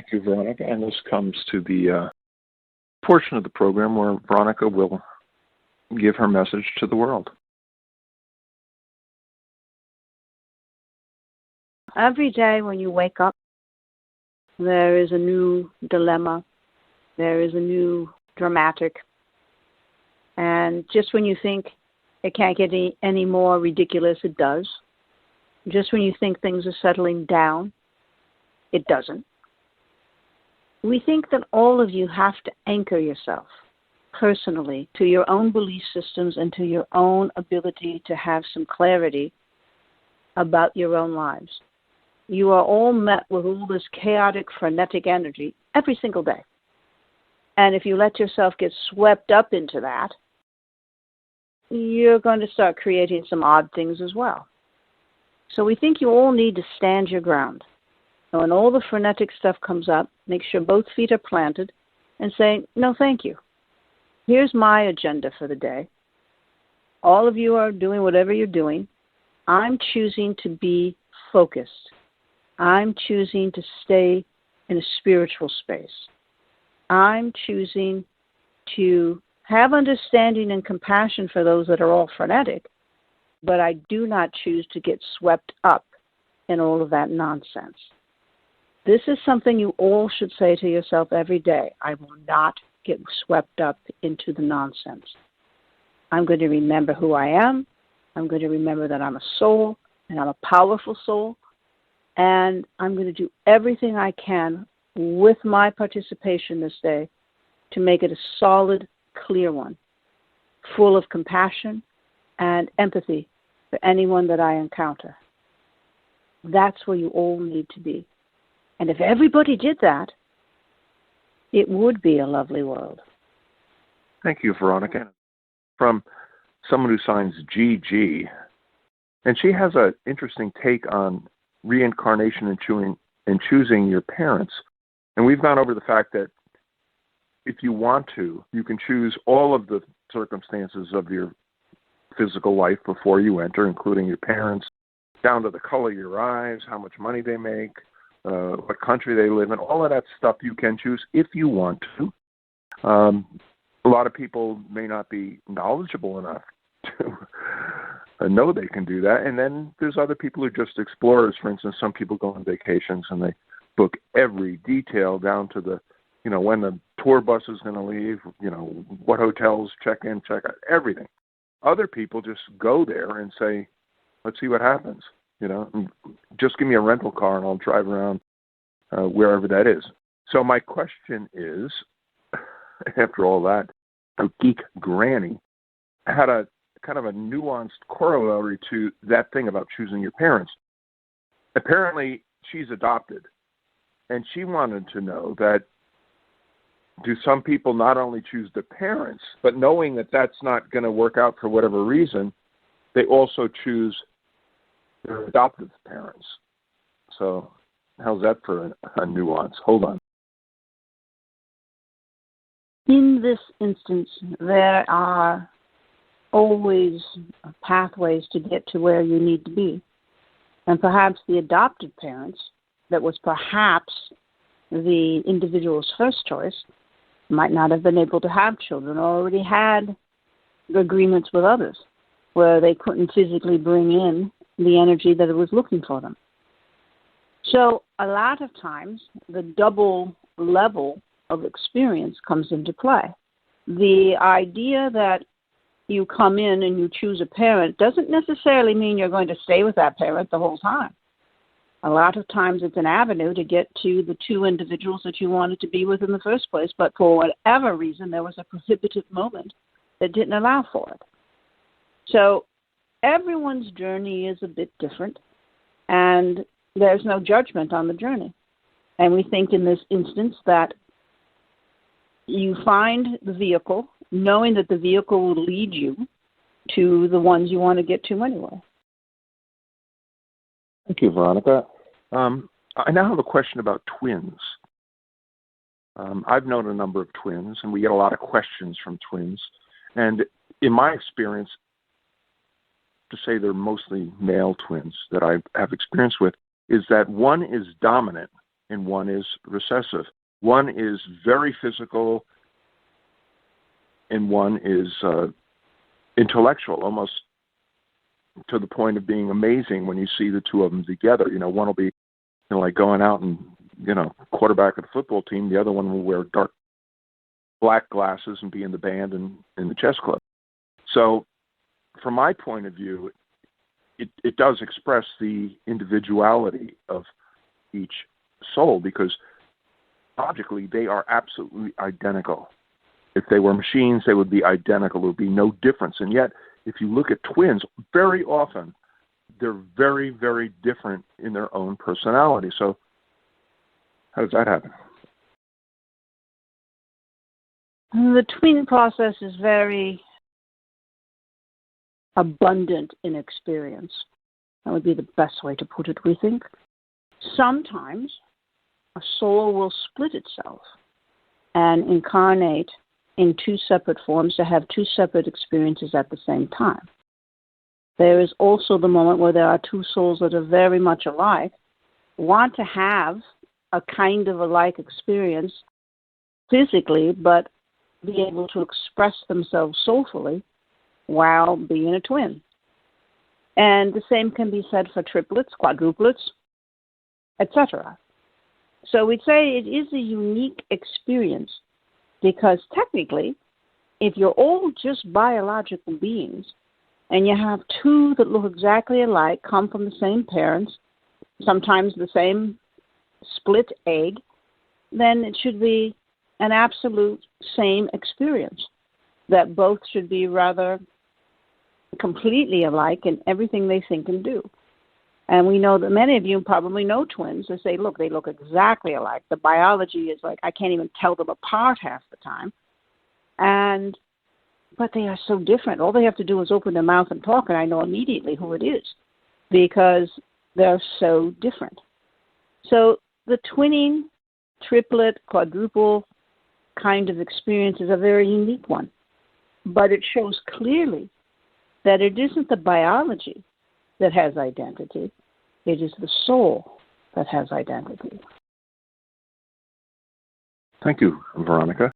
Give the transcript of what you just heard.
Thank you, Veronica. And this comes to the portion of the program where Veronica will give her message to the world. Every day when you wake up, there is a new dilemma. There is a new dramatic. And just when you think it can't get any more ridiculous, it does. Just when you think things are settling down, it doesn't. We think that all of you have to anchor yourself personally to your own belief systems and to your own ability to have some clarity about your own lives. You are all met with all this chaotic, frenetic energy every single day. And if you let yourself get swept up into that, you're going to start creating some odd things as well. So we think you all need to stand your ground. And when all the frenetic stuff comes up, make sure both feet are planted and say, no, thank you. Here's my agenda for the day. All of you are doing whatever you're doing. I'm choosing to be focused. I'm choosing to stay in a spiritual space. I'm choosing to have understanding and compassion for those that are all frenetic, but I do not choose to get swept up in all of that nonsense. This is something you all should say to yourself every day. I will not get swept up into the nonsense. I'm going to remember who I am. I'm going to remember that I'm a soul, and I'm a powerful soul, and I'm going to do everything I can with my participation this day to make it a solid, clear one, full of compassion and empathy for anyone that I encounter. That's where you all need to be. And if everybody did that, it would be a lovely world. Thank you, Veronica. From someone who signs GG, and she has an interesting take on reincarnation and choosing your parents. And we've gone over the fact that if you want to, you can choose all of the circumstances of your physical life before you enter, including your parents, down to the color of your eyes, how much money they make, what country they live in, all of that stuff you can choose if you want to. A lot of people may not be knowledgeable enough to know they can do that. And then there's other people who are just explorers. For instance, some people go on vacations and they book every detail down to the, when the tour bus is going to leave, what hotels, check in, check out, everything. Other people just go there and say, let's see what happens. Just give me a rental car and I'll drive around wherever that is. So my question is, after all that, a geek granny had a kind of a nuanced corollary to that thing about choosing your parents. Apparently, she's adopted, and she wanted to know that do some people not only choose the parents, but knowing that that's not going to work out for whatever reason, they also choose their adoptive parents. So how's that for a nuance? Hold on. In this instance, there are always pathways to get to where you need to be. And perhaps the adopted parents, that was perhaps the individual's first choice, might not have been able to have children or already had agreements with others where they couldn't physically bring in the energy that it was looking for them. So a lot of times, the double level of experience comes into play. The idea that you come in and you choose a parent doesn't necessarily mean you're going to stay with that parent the whole time. A lot of times it's an avenue to get to the two individuals that you wanted to be with in the first place, but for whatever reason, there was a prohibitive moment that didn't allow for it. So everyone's journey is a bit different, and there's no judgment on the journey. And we think in this instance that you find the vehicle, knowing that the vehicle will lead you to the ones you want to get to anyway. Thank you, Veronica. I now have a question about twins. I've known a number of twins, and we get a lot of questions from twins. And in my experience, to say they're mostly male twins that I have experience with, is that one is dominant and one is recessive. One is very physical, and one is intellectual, almost to the point of being amazing when you see the two of them together. You know, one will be, you know, like going out and, you know, quarterback of the football team. The other one will wear dark black glasses and be in the band and in the chess club. So from my point of view, it does express the individuality of each soul, because logically they are absolutely identical. If they were machines, they would be identical. There would be no difference. And yet, if you look at twins, very often they're very, very different in their own personality. So how does that happen? The twin process is very abundant in experience. That would be the best way to put it, we think. Sometimes a soul will split itself and incarnate in two separate forms to have two separate experiences at the same time. There is also the moment where there are two souls that are very much alike, want to have a kind of alike experience physically, but be able to express themselves soulfully while being a twin. And the same can be said for triplets, quadruplets, etc. So we'd say it is a unique experience, because technically, if you're all just biological beings and you have two that look exactly alike, come from the same parents, sometimes the same split egg, then it should be an absolute same experience, that both should be rather completely alike in everything they think and do. And we know that many of you probably know twins. They say, look, they look exactly alike. The biology is like, I can't even tell them apart half the time. But they are so different. All they have to do is open their mouth and talk, and I know immediately who it is, because they're so different. So the twinning, triplet, quadruple kind of experience is a very unique one. But it shows clearly that it isn't the biology that has identity. It is the soul that has identity. Thank you, Veronica.